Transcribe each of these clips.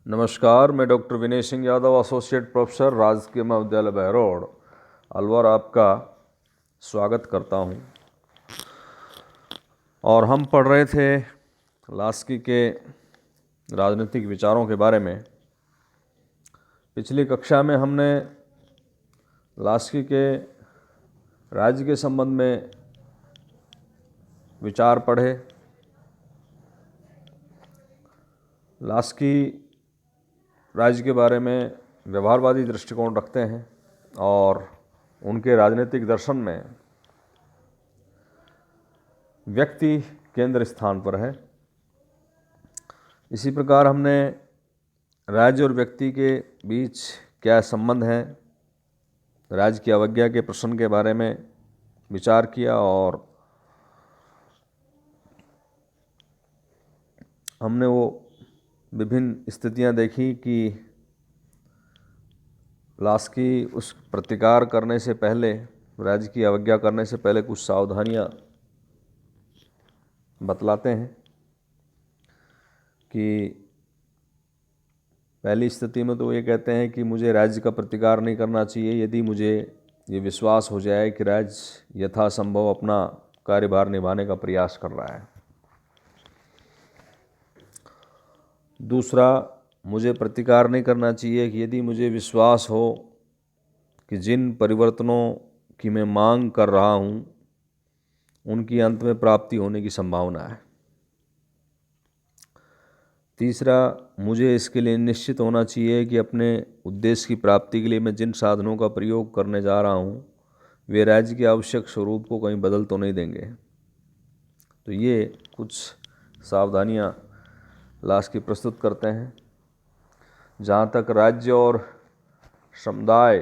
नमस्कार, मैं doctor Vinay Singh Yadav, associate professor, राजकीय महाविद्यालय बहरोड, अलवर, आपका स्वागत करता हूं। और हम पढ़ रहे थे लास्की के राजनीतिक विचारों के बारे में। पिछली कक्षा में हमने लास्की के राज्य के संबंध में विचार पढ़े। लास्की राज्य के बारे में व्यवहारवादी दृष्टिकोण रखते हैं और उनके राजनीतिक दर्शन में व्यक्ति केंद्र स्थान पर है। इसी प्रकार हमने राज्य और व्यक्ति के बीच क्या संबंध है, राज्य की अवज्ञा के प्रश्न के बारे में विचार किया और हमने वो विभिन्न स्थितियां देखी कि लास्की उस प्रतिकार करने से पहले, राज्य की अवज्ञा करने से पहले कुछ सावधानियां बतलाते हैं कि पहली स्थिति में तो ये कहते हैं कि मुझे राज्य का प्रतिकार नहीं करना चाहिए यदि मुझे ये विश्वास हो जाए कि राज्य यथासंभव अपना कार्यभार निभाने का प्रयास कर रहा है। दूसरा, मुझे प्रतिकार नहीं करना चाहिए कि यदि मुझे विश्वास हो कि जिन परिवर्तनों की मैं मांग कर रहा हूँ उनकी अंत में प्राप्ति होने की संभावना है। तीसरा, मुझे इसके लिए निश्चित होना चाहिए कि अपने उद्देश्य की प्राप्ति के लिए मैं जिन साधनों का प्रयोग करने जा रहा हूँ वे राज्य के आवश्यक स्वरूप को कहीं बदल तो नहीं देंगे। तो ये कुछ सावधानियाँ लास्की प्रस्तुत करते हैं। जहाँ तक राज्य और समुदाय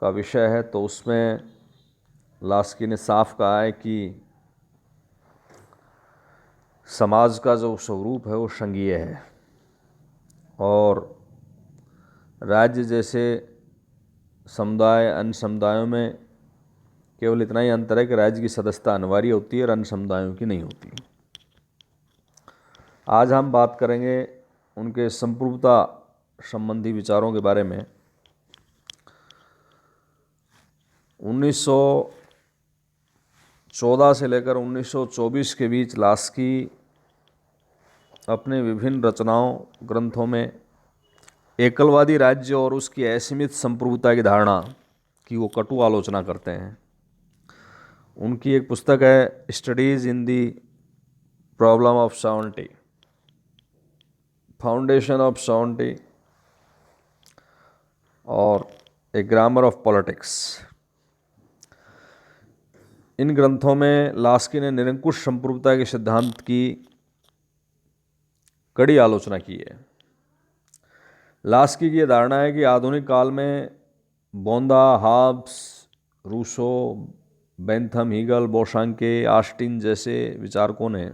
का विषय है तो उसमें लास्की ने साफ कहा है कि समाज का जो स्वरूप है वो संघीय है और राज्य जैसे समुदाय अन्य समुदायों में केवल इतना ही अंतर है कि राज्य की सदस्यता अनिवार्य होती है और अन्य समुदायों की नहीं होती। आज हम बात करेंगे उनके संप्रभुता संबंधी विचारों के बारे में। 1914 से लेकर 1924 के बीच लास्की अपने विभिन्न रचनाओं, ग्रंथों में एकलवादी राज्य और उसकी असीमित संप्रभुता की धारणा की वो कटु आलोचना करते हैं। उनकी एक पुस्तक है studies in the problem of sovereignty, foundation of sovereignty और ए ग्रामर ऑफ पॉलिटिक्स। इन ग्रंथों में लास्की ने निरंकुश संप्रभुता के सिद्धांत की कड़ी आलोचना की है। लास्की की यह धारणा है कि आधुनिक काल में बोंदा, Hobbes, Rousseau, Bentham, Hegel, Bosanquet, Austin जैसे विचारकों ने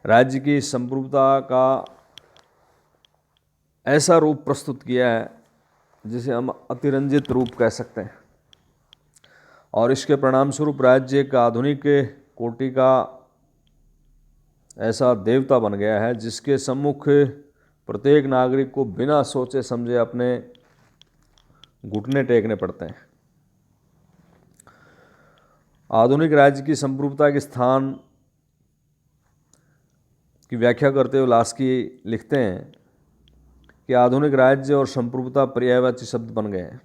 राज्य की संप्रभुता का ऐसा रूप प्रस्तुत किया है जिसे हम अतिरंजित रूप कह सकते हैं और इसके परिणाम स्वरूप राज्य एक आधुनिक कोटि का ऐसा देवता बन गया है जिसके सम्मुख प्रत्येक नागरिक को बिना सोचे समझे अपने घुटने टेकने पड़ते हैं। आधुनिक राज्य की संप्रभुता के स्थान की व्याख्या करते हुए लास्की लिखते हैं कि आधुनिक राज्य और संप्रभुता पर्यायवाची शब्द बन गए हैं।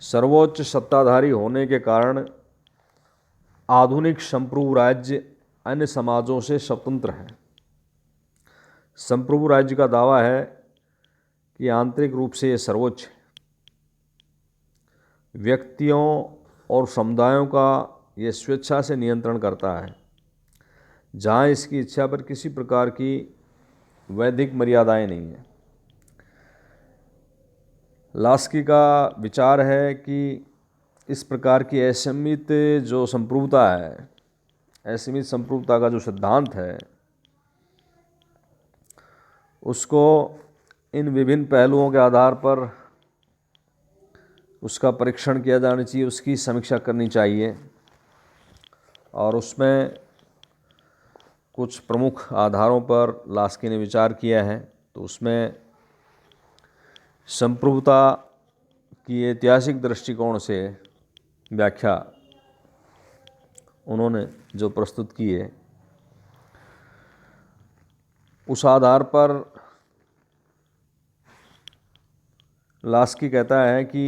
सर्वोच्च सत्ताधारी होने के कारण आधुनिक संप्रभु राज्य अन्य समाजों से स्वतंत्र है। संप्रभु राज्य का दावा है कि आंतरिक रूप से यह सर्वोच्च है। व्यक्तियों और समुदायों का यह स्वेच्छा से नियंत्रण करता है, जहाँ इसकी इच्छा पर किसी प्रकार की वैधिक मर्यादाएं नहीं हैं। लास्की का विचार है कि इस प्रकार की असीमित जो संप्रभुता है, असीमित संप्रभुता का जो सिद्धांत है, उसको इन विभिन्न पहलुओं के आधार पर उसका परीक्षण किया जाना चाहिए, उसकी समीक्षा करनी चाहिए और उसमें कुछ प्रमुख आधारों पर लास्की ने विचार किया है। तो उसमें संप्रभुता की ऐतिहासिक दृष्टिकोण से व्याख्या उन्होंने जो प्रस्तुत की है, उस आधार पर लास्की कहता है कि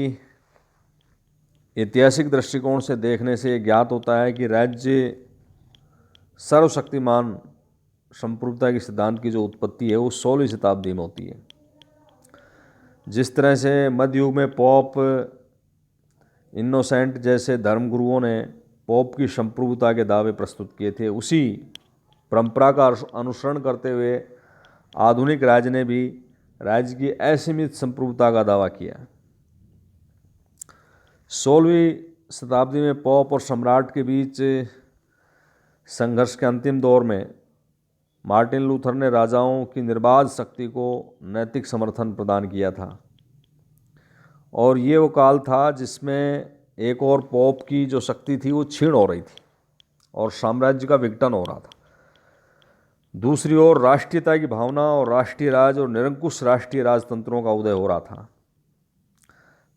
ऐतिहासिक दृष्टिकोण से देखने से ज्ञात होता है कि राज्य सर्वशक्तिमान संप्रभुता के सिद्धांत की जो उत्पत्ति है वो 16वीं शताब्दी में होती है। जिस तरह से मध्य युग में पोप इनोसेंट जैसे धर्मगुरुओं ने पोप की संप्रभुता के दावे प्रस्तुत किए थे, उसी परंपरा का अनुसरण करते हुए आधुनिक राज्य ने भी राज्य की असीमित संप्रभुता का दावा किया। 16वीं शताब्दी में पोप और सम्राट के बीच संघर्ष के अंतिम दौर में मार्टिन लूथर ने राजाओं की निर्बाध शक्ति को नैतिक समर्थन प्रदान किया था, और ये वो काल था जिसमें एक और पोप की जो शक्ति थी वो क्षीण हो रही थी और साम्राज्य का विघटन हो रहा था। दूसरी ओर राष्ट्रीयता की भावना और राष्ट्रीय राज और निरंकुश राष्ट्रीय राजतंत्रों का उदय हो रहा था।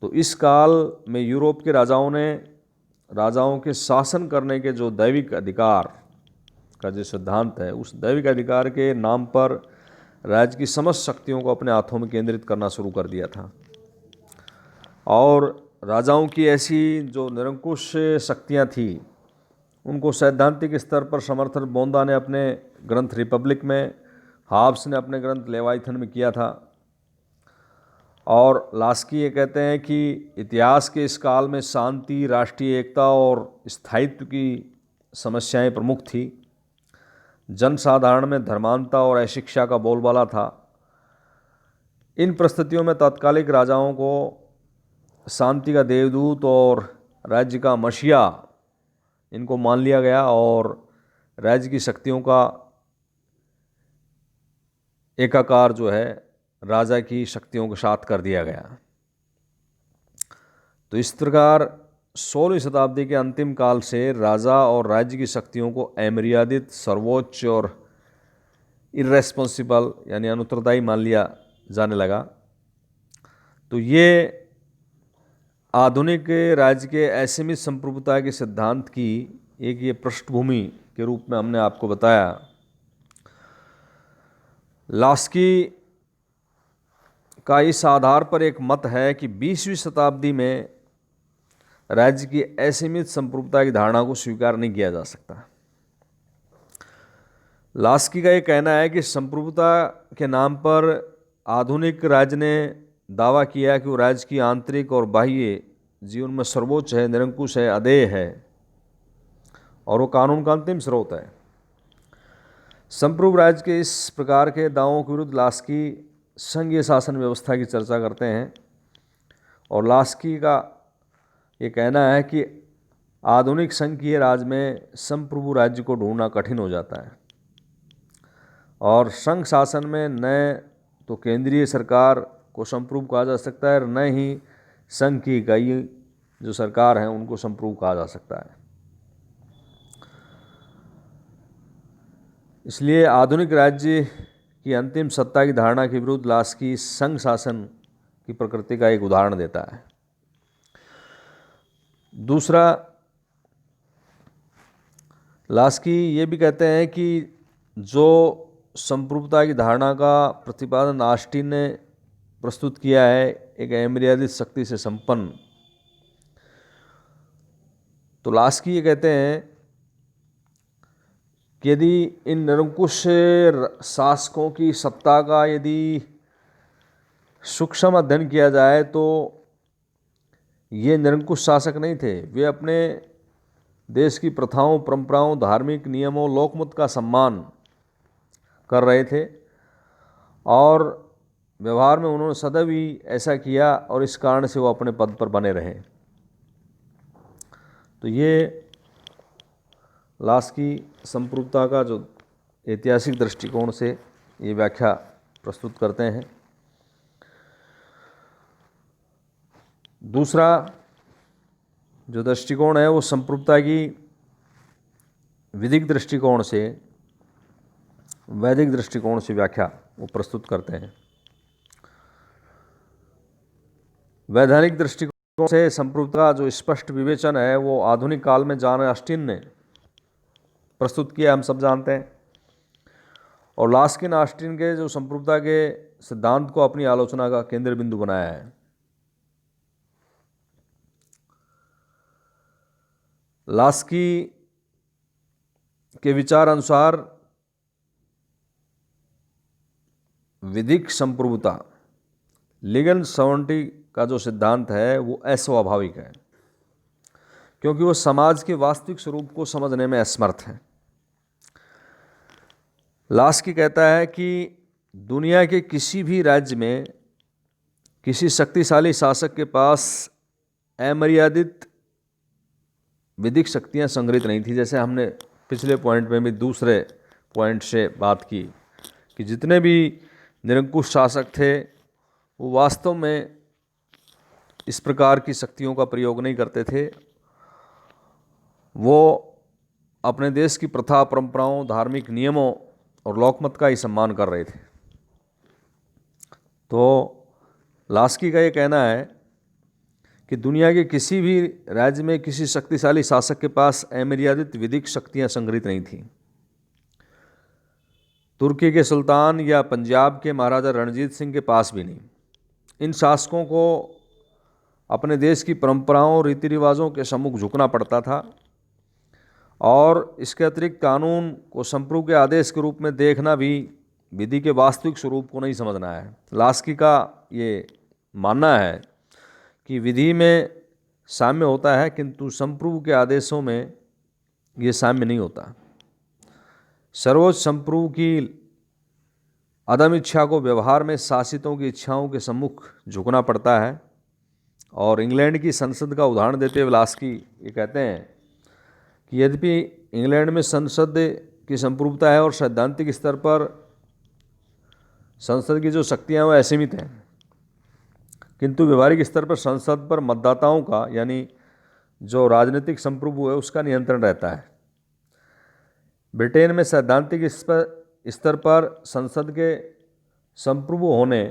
तो इस काल में यूरोप के राजाओं ने राजाओं के शासन करने के जो दैविक अधिकार का जो सिद्धांत है, उस दैविक अधिकार के नाम पर राज्य की समस्त शक्तियों को अपने हाथों में केंद्रित करना शुरू कर दिया था, और राजाओं की ऐसी जो निरंकुश शक्तियां थी उनको सैद्धांतिक स्तर पर समर्थन बोंदा ने अपने ग्रंथ रिपब्लिक में, हाब्स ने अपने ग्रंथ लेवाइथन में किया था। और लास्की ये कहते हैं कि इतिहास के इस काल में शांति, राष्ट्रीय एकता और स्थायित्व की समस्याएं प्रमुख थी। जनसाधारण में धर्मांधता और अशिक्षा का बोलबाला था। इन परिस्थितियों में तत्कालिक राजाओं को शांति का देवदूत और राज्य का मसीहा इनको मान लिया गया, और राज्य की शक्तियों का एकाकार जो है राजा की शक्तियों के साथ कर दिया गया। तो इस प्रकार 16वीं शताब्दी के अंतिम काल से राजा और राज्य की शक्तियों को अमर्यादित, सर्वोच्च और इर्रेस्पॉन्सिबल यानी अनुत्तरदायी मान लिया जाने लगा। तो ये आधुनिक राज्य के असीमित संप्रभुता के सिद्धांत की एक ये पृष्ठभूमि के रूप में हमने आपको बताया। लास्की का इस आधार पर एक मत है कि 20वीं शताब्दी में राज्य की असीमित संप्रभुता की धारणा को स्वीकार नहीं किया जा सकता। लास्की का ये कहना है कि संप्रभुता के नाम पर आधुनिक राज्य ने दावा किया कि वो राज्य की आंतरिक और बाह्य जीवन में सर्वोच्च है, निरंकुश है, अदेय है और वो कानून का अंतिम स्रोत है। संप्रभु राज्य के इस प्रकार के दावों के विरुद्ध लास्की संघीय शासन व्यवस्था की चर्चा करते हैं, और लास्की का ये कहना है कि आधुनिक संघीय राज्य में संप्रभु राज्य को ढूंढना कठिन हो जाता है, और संघ शासन में न तो केंद्रीय सरकार को संप्रभु कहा जा सकता है और न ही संघ की इकाई जो सरकार हैं उनको संप्रभु कहा जा सकता है। इसलिए आधुनिक राज्य की अंतिम सत्ता की धारणा के विरुद्ध लास्की संघ शासन की प्रकृति का एक उदाहरण देता है। दूसरा, लास्की ये भी कहते हैं कि जो संप्रभुता की धारणा का प्रतिपादन ऑस्टिन ने प्रस्तुत किया है एक अमर्यादित शक्ति से संपन्न, तो लास्की ये कहते हैं कि यदि इन निरंकुश शासकों की सत्ता का यदि सूक्ष्म अध्ययन किया जाए तो ये निरंकुश शासक नहीं थे। वे अपने देश की प्रथाओं, परंपराओं, धार्मिक नियमों, लोकमत का सम्मान कर रहे थे, और व्यवहार में उन्होंने सदैव ही ऐसा किया, और इस कारण से वो अपने पद पर बने रहे। तो ये लास्की संप्रभुता का जो ऐतिहासिक दृष्टिकोण से ये व्याख्या प्रस्तुत करते हैं। दूसरा जो दृष्टिकोण है वो संप्रभुता की विधिक दृष्टिकोण से वैदिक दृष्टिकोण से व्याख्या वो प्रस्तुत करते हैं। वैधानिक दृष्टिकोण से संप्रभुता का जो स्पष्ट विवेचन है वो आधुनिक काल में जॉन ऑस्टिन ने प्रस्तुत किया, हम सब जानते हैं। और लास्किन ऑस्टिन के जो संप्रभुता के सिद्धांत को अपनी आलोचना का केंद्र बिंदु बनाया है। लास्की के विचार अनुसार विधिक संप्रभुता लीगल सॉवरेनिटी का जो सिद्धांत है वो अस्वाभाविक है, क्योंकि वो समाज के वास्तविक स्वरूप को समझने में असमर्थ है। लास्की कहता है कि दुनिया के किसी भी राज्य में किसी शक्तिशाली शासक के पास अमर्यादित विधिक शक्तियां संग्रहित नहीं थी। जैसे हमने पिछले पॉइंट में भी दूसरे पॉइंट से बात की कि जितने भी निरंकुश शासक थे वो वास्तव में इस प्रकार की शक्तियों का प्रयोग नहीं करते थे। वो अपने देश की प्रथा, परंपराओं, धार्मिक नियमों और लोकमत का ही सम्मान कर रहे थे। तो लास्की का ये कहना है कि दुनिया के किसी भी राज्य में किसी शक्तिशाली शासक के पास अमर्यादित विधिक शक्तियां संग्रहित नहीं थीं। तुर्की के सुल्तान या पंजाब के महाराजा रणजीत सिंह के पास भी नहीं। इन शासकों को अपने देश की परंपराओं, रीति रिवाजों के सम्मुख झुकना पड़ता था और इसके अतिरिक्त कानून को संप्रभु के आदेश के रूप में देखना भी विधि के वास्तविक स्वरूप को नहीं समझना है। लास्की का ये मानना है कि विधि में साम्य होता है, किंतु संप्रभु के आदेशों में ये साम्य नहीं होता। सर्वोच्च संप्रभु की अदम इच्छा को व्यवहार में शासितों की इच्छाओं के सम्मुख झुकना पड़ता है। और इंग्लैंड की संसद का उदाहरण देते हुए लास्की ये कहते हैं कि यद्यपि इंग्लैंड में संसद की संप्रभुता है और सैद्धांतिक स्तर पर संसद की जो शक्तियां वो असीमित हैं, किंतु व्यवहारिक स्तर पर संसद पर मतदाताओं का, यानी जो राजनीतिक संप्रभु है, उसका नियंत्रण रहता है। ब्रिटेन में सैद्धांतिक स्तर पर संसद के संप्रभु होने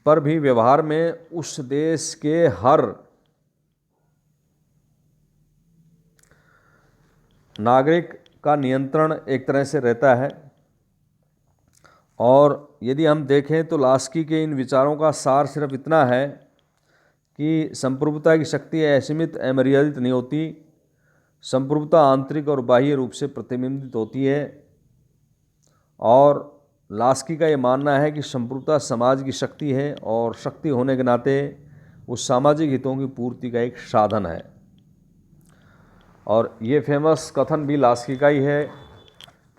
पर भी व्यवहार में उस देश के हर नागरिक का नियंत्रण एक तरह से रहता है। और यदि हम देखें तो लास्की के इन विचारों का सार सिर्फ इतना है कि संप्रभुता की शक्ति असीमित अमर्यादित नहीं होती। संप्रभुता आंतरिक और बाह्य रूप से प्रतिबिंबित होती है। और लास्की का ये मानना है कि संप्रभुता समाज की शक्ति है और शक्ति होने के नाते वो सामाजिक हितों की पूर्ति का एक साधन है। और ये फेमस कथन भी लास्की का ही है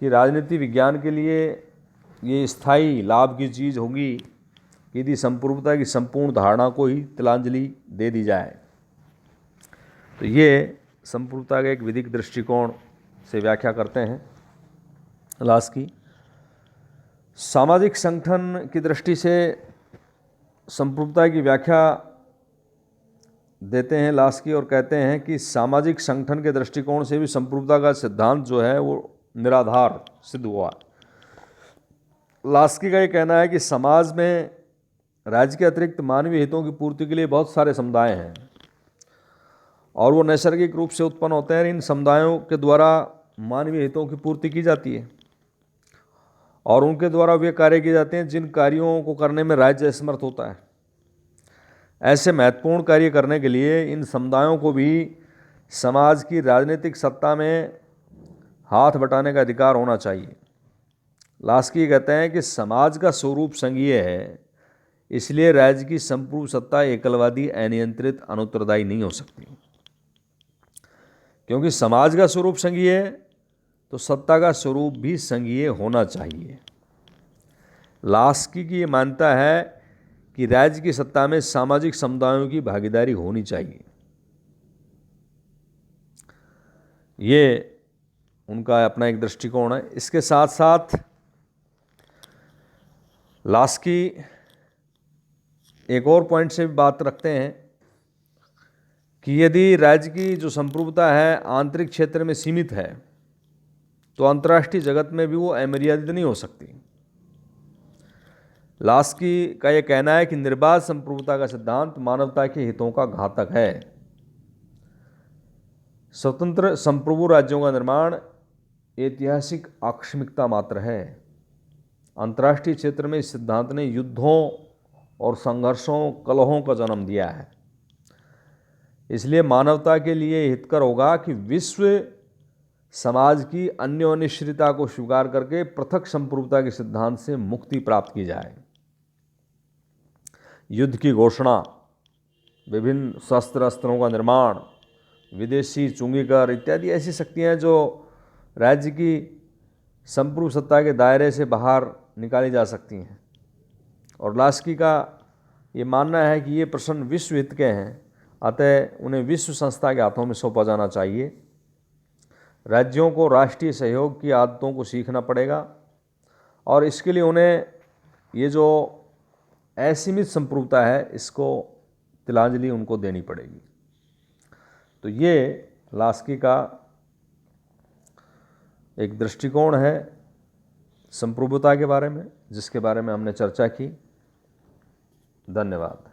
कि राजनीति विज्ञान के लिए ये स्थायी लाभ की चीज़ होगी यदि संप्रभुता की संपूर्ण धारणा को ही तिलांजलि दे दी जाए। तो ये संप्रभुता का एक विधिक दृष्टिकोण से व्याख्या करते हैं लास्की। सामाजिक संगठन की दृष्टि से संप्रभुता की व्याख्या देते हैं लास्की और कहते हैं कि सामाजिक संगठन के दृष्टिकोण से भी संप्रभुता का सिद्धांत जो है वो निराधार सिद्ध हुआ। लास्की का ये कहना है कि समाज में राज्य के अतिरिक्त मानवीय हितों की पूर्ति के लिए बहुत सारे समुदाय हैं और वो नैसर्गिक रूप से उत्पन्न होते हैं। इन समुदायों के द्वारा मानवीय हितों की पूर्ति की जाती है और उनके द्वारा वे कार्य किए जाते हैं जिन कार्यों को करने में राज्य असमर्थ होता है। ऐसे महत्वपूर्ण कार्य करने के लिए इन समुदायों को भी समाज की राजनीतिक सत्ता में हाथ बटाने का अधिकार होना चाहिए। लास्की कहते हैं कि समाज का स्वरूप संघीय है, इसलिए राज्य की संपूर्ण सत्ता एकलवादी, अनियंत्रित, अनुत्तरदायी नहीं हो सकती। क्योंकि समाज का स्वरूप संघीय है तो सत्ता का स्वरूप भी संघीय होना चाहिए। लास्की की ये मान्यता है कि राज्य की सत्ता में सामाजिक समुदायों की भागीदारी होनी चाहिए। ये उनका अपना एक दृष्टिकोण है। इसके साथ साथ लास्की एक और पॉइंट से भी बात रखते हैं कि यदि राज्य की जो संप्रभुता है आंतरिक क्षेत्र में सीमित है तो अंतर्राष्ट्रीय जगत में भी वो अमर्यादित नहीं हो सकती। लास्की का यह कहना है कि निर्बाध संप्रभुता का सिद्धांत मानवता के हितों का घातक है। स्वतंत्र संप्रभु राज्यों का निर्माण ऐतिहासिक आकस्मिकता मात्र है। अंतर्राष्ट्रीय क्षेत्र में इस सिद्धांत ने युद्धों और संघर्षों, कलहों का जन्म दिया है। इसलिए मानवता के लिए हितकर होगा कि विश्व समाज की अन्योन्याश्रिता को स्वीकार करके पृथक संप्रभुता के सिद्धांत से मुक्ति प्राप्त की जाए। युद्ध की घोषणा, विभिन्न शस्त्र अस्त्रों का निर्माण, विदेशी चुंगीकर इत्यादि ऐसी शक्तियां जो राज्य की संप्रभु सत्ता के दायरे से बाहर निकाली जा सकती हैं। और लास्की का ये मानना है कि ये प्रश्न विश्व हित के हैं, अतः उन्हें विश्व संस्था के हाथों में सौंपा जाना चाहिए। राज्यों को राष्ट्रीय सहयोग की आदतों को सीखना पड़ेगा और इसके लिए उन्हें ये जो असीमित संप्रभुता है इसको तिलांजलि उनको देनी पड़ेगी। तो ये लास्की का एक दृष्टिकोण है संप्रभुता के बारे में, जिसके बारे में हमने चर्चा की। धन्यवाद।